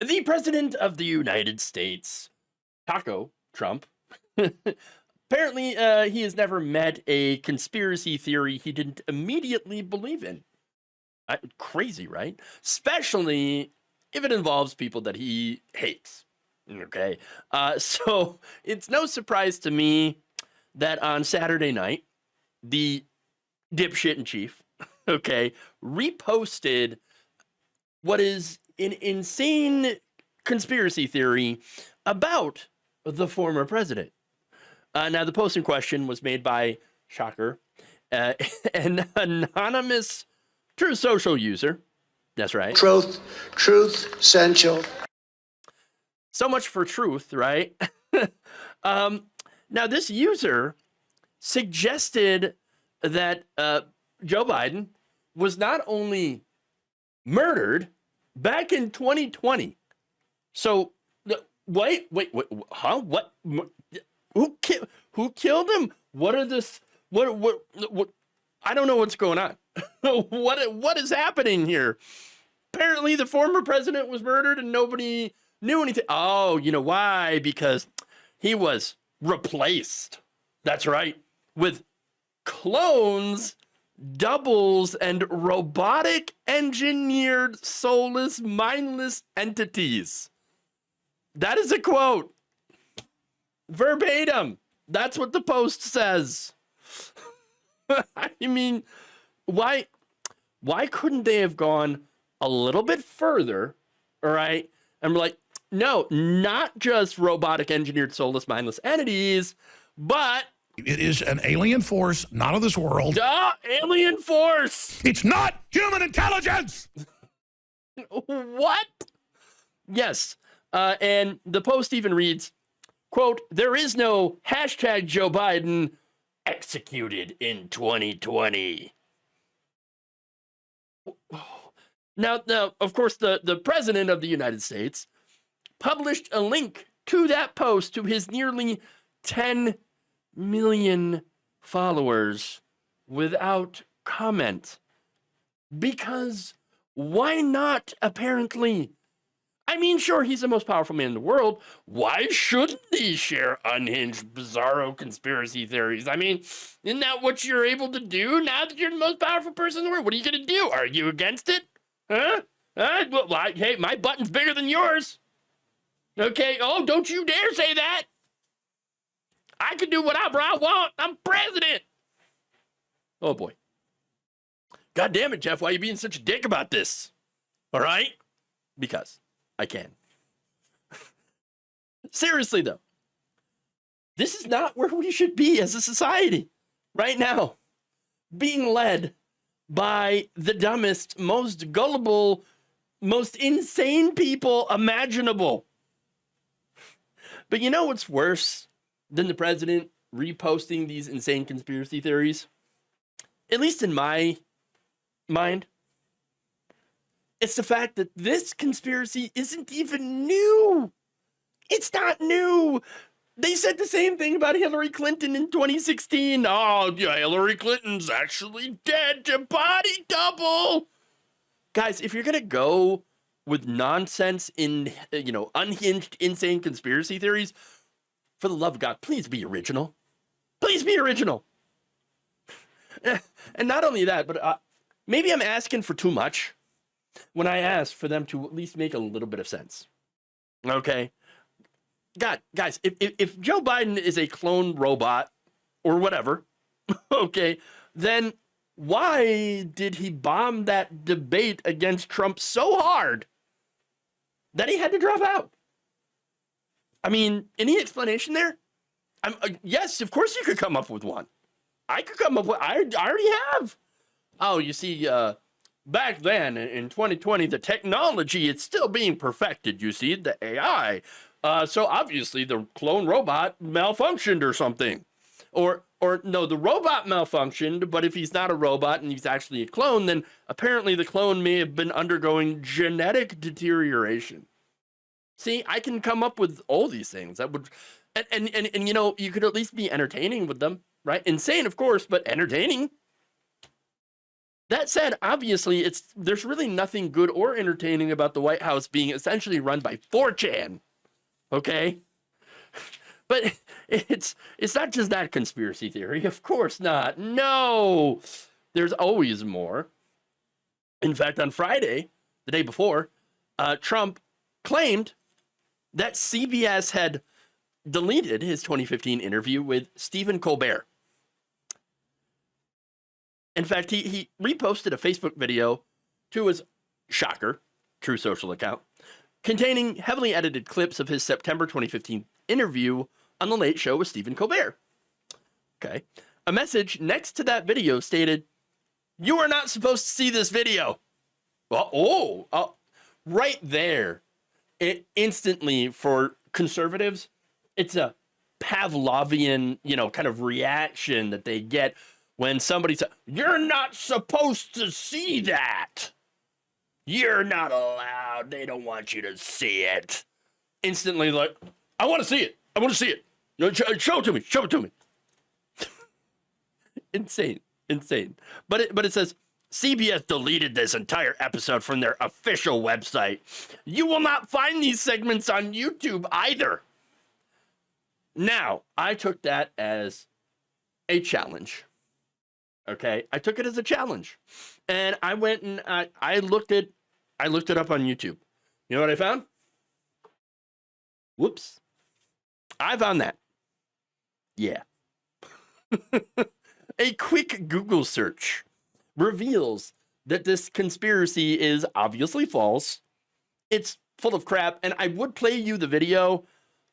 The president of the United States, Taco Trump, apparently he has never met a conspiracy theory he didn't immediately believe in. Crazy, right? Especially if it involves people that he hates. Okay. So it's no surprise to me that on Saturday night, the dipshit in chief, okay, reposted what is an insane conspiracy theory about the former president. Now, the post in question was made by, shocker, an anonymous true social user. That's right. Truth, essential. So much for truth, right? Now, this user suggested that Joe Biden was not only murdered back in 2020. So, wait, huh? What? Who killed him? What are this? What? I don't know what's going on. What is happening here? Apparently, the former president was murdered and nobody knew anything. Oh, you know why? Because he was replaced. That's right. With clones, doubles, and robotic engineered soulless, mindless entities. That is a quote. Verbatim. That's what the post says. I mean, why couldn't they have gone a little bit further, all right? And we're like, no, not just robotic engineered soulless mindless entities, but it is an alien force, not of this world. Alien force. It's not human intelligence. What? Yes. And the post even reads, quote, there is no hashtag Joe Biden executed in 2020. Now, of course, the president of the United States published a link to that post to his nearly 10 million followers without comment. Because why not, apparently? I mean, sure, he's the most powerful man in the world. Why shouldn't he share unhinged, bizarro conspiracy theories? I mean, isn't that what you're able to do now that you're the most powerful person in the world? What are you going to do? Argue against it? Huh? Hey, my button's bigger than yours. Okay? Oh, don't you dare say that. I can do whatever I want. I'm president. Oh, boy. God damn it, Jeff. Why are you being such a dick about this? All right? Because I can. Seriously, though, this is not where we should be as a society right now. Being led by the dumbest, most gullible, most insane people imaginable. But you know what's worse than the president reposting these insane conspiracy theories? At least in my mind, it's the fact that this conspiracy isn't even new. It's not new. They said the same thing about Hillary Clinton in 2016. Oh, yeah, Hillary Clinton's actually dead to body double. Guys, if you're going to go with nonsense in, unhinged, insane conspiracy theories, for the love of God, please be original. Please be original. And not only that, but maybe I'm asking for too much when I ask for them to at least make a little bit of sense. Okay? God, guys, if Joe Biden is a clone robot or whatever, okay, then why did he bomb that debate against Trump so hard that he had to drop out? I mean, any explanation there? Yes, of course you could come up with one. I could come up with, I already have. Oh, you see, back then in 2020, the technology, it's still being perfected, you see, the AI. So obviously the clone robot malfunctioned or something. Or no, the robot malfunctioned, but if he's not a robot and he's actually a clone, then apparently the clone may have been undergoing genetic deterioration. See, I can come up with all these things that would, and you could at least be entertaining with them, right? Insane, of course, but entertaining. That said, obviously, there's really nothing good or entertaining about the White House being essentially run by 4chan, okay? But it's not just that conspiracy theory. Of course not. No, there's always more. In fact, on Friday, the day before, Trump claimed that CBS had deleted his 2015 interview with Stephen Colbert. In fact, he reposted a Facebook video to his, shocker, True Social account, containing heavily edited clips of his September 2015 interview on The Late Show with Stephen Colbert. Okay. A message next to that video stated, "You are not supposed to see this video." Well, right there, it instantly, for conservatives, it's a Pavlovian, kind of reaction that they get when somebody says, "You're not supposed to see that. You're not allowed. They don't want you to see it." Instantly, like, "I want to see it. I want to see it. Show it to me. Show it to me." Insane. But it says, "CBS deleted this entire episode from their official website. You will not find these segments on YouTube either." Now, I took that as a challenge. Okay, I took it as a challenge, and I went and I looked it up on YouTube. You know what I found? Whoops, I found that. Yeah, a quick Google search reveals that this conspiracy is obviously false. It's full of crap, and I would play you the video,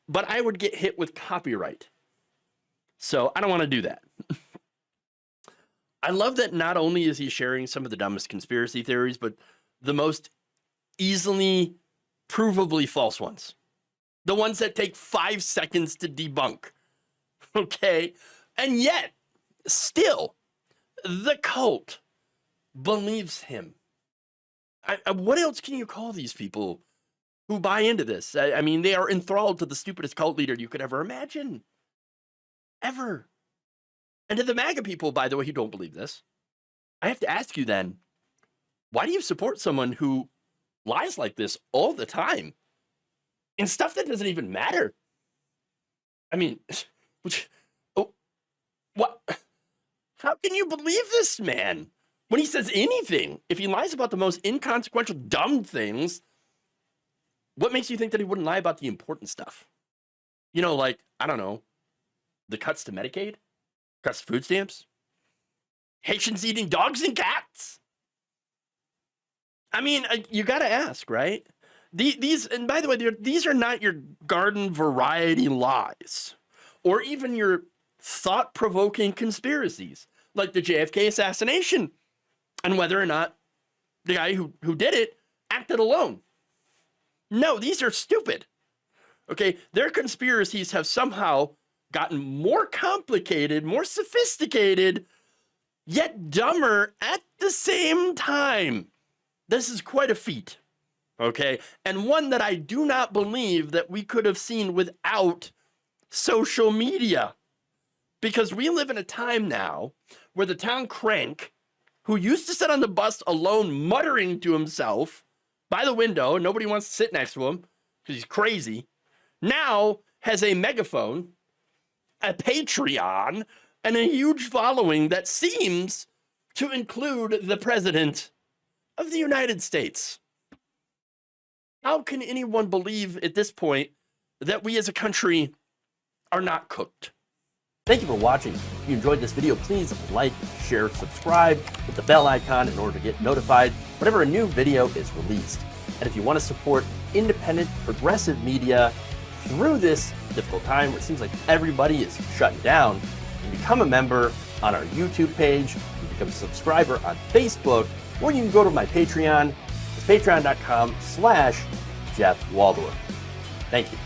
but I would get hit with copyright, so I don't want to do that. I love that not only is he sharing some of the dumbest conspiracy theories, but the most easily provably false ones. The ones that take 5 seconds to debunk. Okay? And yet, still, the cult believes him. What else can you call these people who buy into this? I mean, they are enthralled to the stupidest cult leader you could ever imagine. Ever. And to the MAGA people, by the way, who don't believe this, I have to ask you then, why do you support someone who lies like this all the time in stuff that doesn't even matter? I mean, what? How can you believe this man when he says anything? If he lies about the most inconsequential, dumb things, what makes you think that he wouldn't lie about the important stuff? Like, I don't know, the cuts to Medicaid? Cuts to food stamps? Haitians eating dogs and cats? I mean, you got to ask, right? These, and by the way, these are not your garden variety lies, or even your thought-provoking conspiracies, like the JFK assassination, and whether or not the guy who did it acted alone. No, these are stupid. Okay, their conspiracies have somehow gotten more complicated, more sophisticated, yet dumber at the same time. This is quite a feat, okay? And one that I do not believe that we could have seen without social media. Because we live in a time now where the town crank, who used to sit on the bus alone muttering to himself by the window, and nobody wants to sit next to him because he's crazy, now has a megaphone, a Patreon, and a huge following that seems to include the President of the United States. How can anyone believe at this point that we as a country are not cooked? Thank you for watching. If you enjoyed this video, please like, share, subscribe, hit the bell icon in order to get notified whenever a new video is released. And if you want to support independent, progressive media through this difficult time where it seems like everybody is shutting down, you can become a member on our YouTube page, you can become a subscriber on Facebook, or you can go to my Patreon. It's patreon.com/Jeff Waldorf. Thank you.